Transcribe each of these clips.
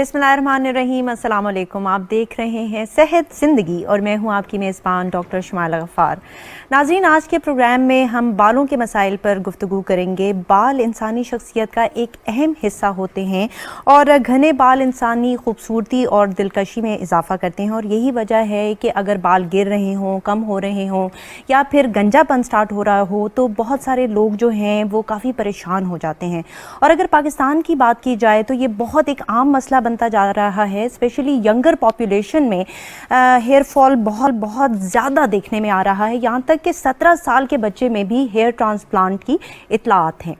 बिस्मिल्लाहिर्रहमानिर्रहीम, अस्सलाम वालेकुम। आप देख रहे हैं सेहत ज़िंदगी और मैं हूं आपकी मेज़बान डॉक्टर शुमाइला गफ़ार। नाज़रीन, आज के प्रोग्राम में हम बालों के मसाइल पर गुफ्तगू करेंगे। बाल इंसानी शख्सियत का एक अहम हिस्सा होते हैं और घने बाल इंसानी खूबसूरती और दिलकशी में इजाफ़ा करते हैं और यही वजह है कि अगर बाल गिर रहे हों, कम हो रहे हों या फिर गंजापन स्टार्ट हो रहा हो तो बहुत सारे लोग जो हैं वो काफ़ी परेशान हो जाते हैं। और अगर पाकिस्तान की बात की जाए तो ये बहुत एक आम मसला बनता जा रहा है, स्पेशली यंगर पॉपुलेशन में हेयर फॉल बहुत ज़्यादा देखने में आ रहा है। यहाँ तक कि 17 साल के बच्चे में भी हेयर ट्रांसप्लांट की इत्तलात हैं।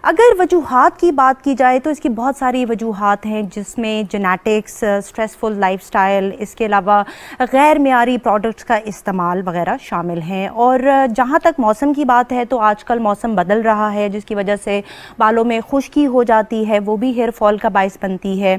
अगर वजूहात की बात की जाए तो इसकी बहुत सारी वजूहात हैं, जिसमें जेनेटिक्स, स्ट्रेसफुल लाइफस्टाइल, इसके अलावा गैर मियारी प्रोडक्ट्स का इस्तेमाल वगैरह शामिल हैं। और जहाँ तक मौसम की बात है तो आजकल मौसम बदल रहा है, जिसकी वजह से बालों में खुश्की हो जाती है, वो भी हेयर फॉल का बाइस बनती है।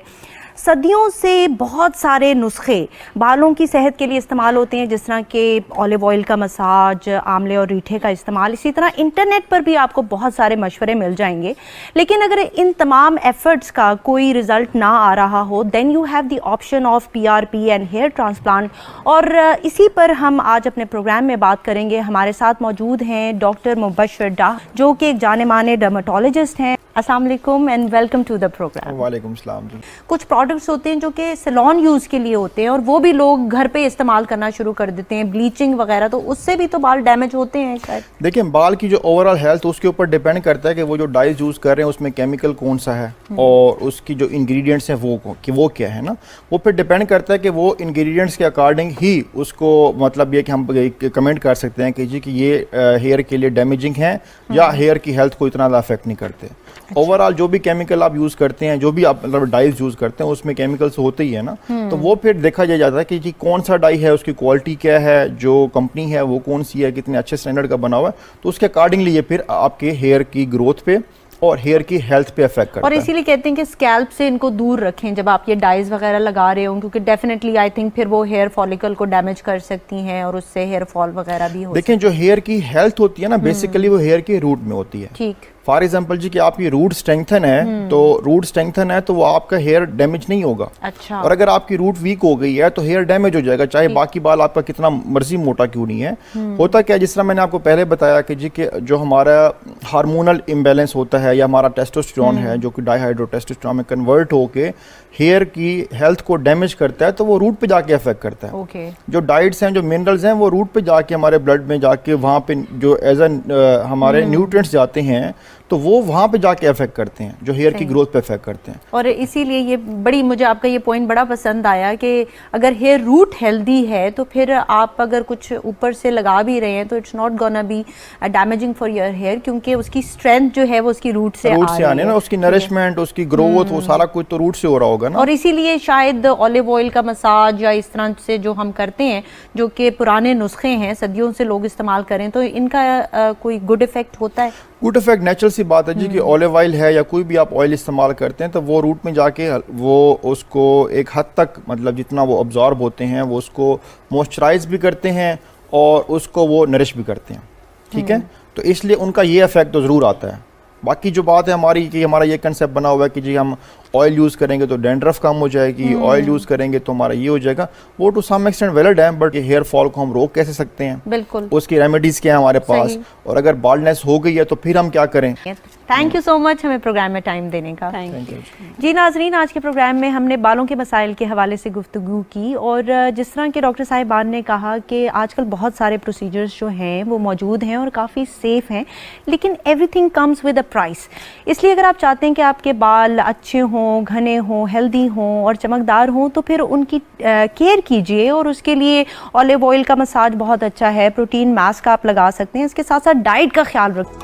सदियों से बहुत सारे नुस्खे बालों की सेहत के लिए इस्तेमाल होते हैं, जिस तरह के ऑलिव ऑयल का मसाज, आंवले और रीठे का इस्तेमाल। इसी तरह इंटरनेट पर भी आपको बहुत सारे मशवरे मिल जाएंगे। लेकिन अगर इन तमाम एफर्ट्स का कोई रिजल्ट ना आ रहा हो, then you have the option of PRP and hair transplant. और इसी पर हम आज अपने प्रोग्राम में बात करेंगे। हमारे साथ मौजूद हैं डॉक्टर मुबश्शिर डाह, जो कि एक जाने माने डर्मेटोलॉजिस्ट हैं। अस्सलाम वालेकुम and welcome to the program. वालेकुम सलाम जी। कुछ प्रोडक्ट्स होते हैं जो कि सैलून यूज़ के लिए होते हैं और वो भी लोग घर पे इस्तेमाल करना शुरू कर देते हैं, ब्लीचिंग वगैरह, तो उससे भी तो बाल डैमेज होते हैं शायद। देखिए, बाल की जो ओवरऑल हेल्थ उसके ऊपर डिपेंड करता है कि वो जो डाइज यूज़ कर रहे हैं उसमें केमिकल कौन सा है और उसकी जो इंग्रेडिएंट्स हैं वो क्या है ना, वो फिर डिपेंड करता है कि वो इंग्रेडिएंट्स के अकॉर्डिंग ही उसको, मतलब ये कि हम कमेंट कर सकते हैं कि जी कि ये हेयर के लिए डैमेजिंग है या हेयर की हेल्थ को इतना अफेक्ट नहीं करते। ओवरऑल जो भी केमिकल आप यूज़ करते हैं, जो भी आप मतलब डाइज यूज़ करते हैं, उसमें केमिकल्स होते ही है ना, तो वो फिर देखा जाता है कि जी कौन सा डाई है, उसकी क्वालिटी क्या है, जो कंपनी है वो कौन सी है, कितने अच्छे स्टैंडर्ड का बना हुआ है, तो उसके अकॉर्डिंगली ये फिर आपके हेयर की ग्रोथ पे और हेयर की हेल्थ पे अफेक्ट करता है। और इसीलिए कहते हैं कि स्कैल्प से इनको दूर रखें जब आप ये डाइज वगैरह लगा रहे हो, क्योंकि डेफिनेटली आई थिंक फिर वो हेयर फॉलिकल को डैमेज कर सकती हैं और उससे हेयर फॉल वगैरह भी हो। देखिए, जो हेयर की हेल्थ होती है ना, बेसिकली वो हेयर के रूट में होती है। ठीक, फॉर एग्जाम्पल जी कि आपकी रूट स्ट्रेंथन है, तो रूट स्ट्रेंथन है तो वो आपका हेयर डैमेज नहीं होगा। अच्छा। और अगर आपकी रूट वीक हो गई है तो हेयर डैमेज हो जाएगा, चाहे बाकी बाल आपका कितना मर्जी मोटा क्यों नहीं है। होता क्या, जिस तरह मैंने आपको पहले बताया कि जी कि जो हमारा हार्मोनल इम्बैलेंस होता है या हमारा टेस्टोस्टेरोन है जो कि डाइहाइड्रोटेस्टोस्टेरोन में कन्वर्ट होके हेयर की हेल्थ को डैमेज करता है, तो वो रूट पे जाके अफेक्ट करता है। ओके। जो डाइट्स हैं, जो मिनरल्स हैं, वो रूट पे जाके हमारे ब्लड में जाके वहाँ पे जो एज हमारे न्यूट्रिएंट्स जाते हैं तो वो वहाँ पे जाके अफेक्ट करते हैं, जो हेयर की ग्रोथ पे अफेक्ट करते हैं। और इसीलिए ये मुझे आपका ये पॉइंट बड़ा पसंद आया कि अगर हेयर रूट हेल्दी है तो फिर आप अगर कुछ ऊपर से लगा भी रहे हैं तो it's not gonna be damaging for your hair, क्योंकि उसकी स्ट्रेंथ जो है वो उसकी रूट से आने ना, उसकी नरिशमेंट, उसकी ग्रोथ, वो सारा कुछ तो रूट से हो रहा होगा ना। और इसीलिए शायद ऑलिव ऑयल का मसाज या इस तरह से जो हम करते हैं, जो कि पुराने नुस्खे हैं, सदियों से लोग इस्तेमाल करें, तो इनका कोई गुड इफेक्ट होता है? गुड इफेक्ट नेचुरल सी बात है जी कि ऑलिव ऑयल है या कोई भी आप ऑयल इस्तेमाल करते हैं तो वो रूट में जाके वो उसको एक हद तक, मतलब जितना वो अब्जॉर्ब होते हैं, वो उसको मॉइस्चराइज भी करते हैं और उसको वो नरिश भी करते हैं। ठीक है, तो इसलिए उनका ये इफेक्ट तो ज़रूर आता है। बाकी जो बात है हमारी कि हमारा ये कंसेप्ट बना हुआ है कि जी हम ऑयल यूज़ करेंगे तो डैंड्रफ कम हो जाएगी, ऑयल यूज़ करेंगे तो हमारा ये हो जाएगा, वो टू सम एक्सटेंट वैलिड है, बट हेयर फॉल को हम रोक कैसे सकते हैं? बिल्कुल, उसकी रेमेडीज़ क्या है हमारे पास, और अगर बाल्डनेस हो गई है तो फिर हम क्या करें? थैंक यू सो मच हमें प्रोग्राम में टाइम देने का। थैंक यू जी नाजरीन, आज के प्रोग्राम में हमने बालों के मसाइल के हवाले से गुफ्तगू की और जिस तरह के डॉक्टर साहिबान ने कहा कि आजकल बहुत सारे प्रोसीजर्स जो हैं वो मौजूद हैं और काफ़ी सेफ हैं, लेकिन everything comes with a price. इसलिए अगर आप चाहते हैं कि आपके बाल अच्छे हों, घने हों, हेल्दी हों और चमकदार हों, तो फिर उनकी केयर कीजिए और उसके लिए ऑलिव ऑयल का मसाज बहुत अच्छा है, प्रोटीन मास्क आप लगा सकते हैं, इसके साथ साथ डाइट का ख्याल रखें।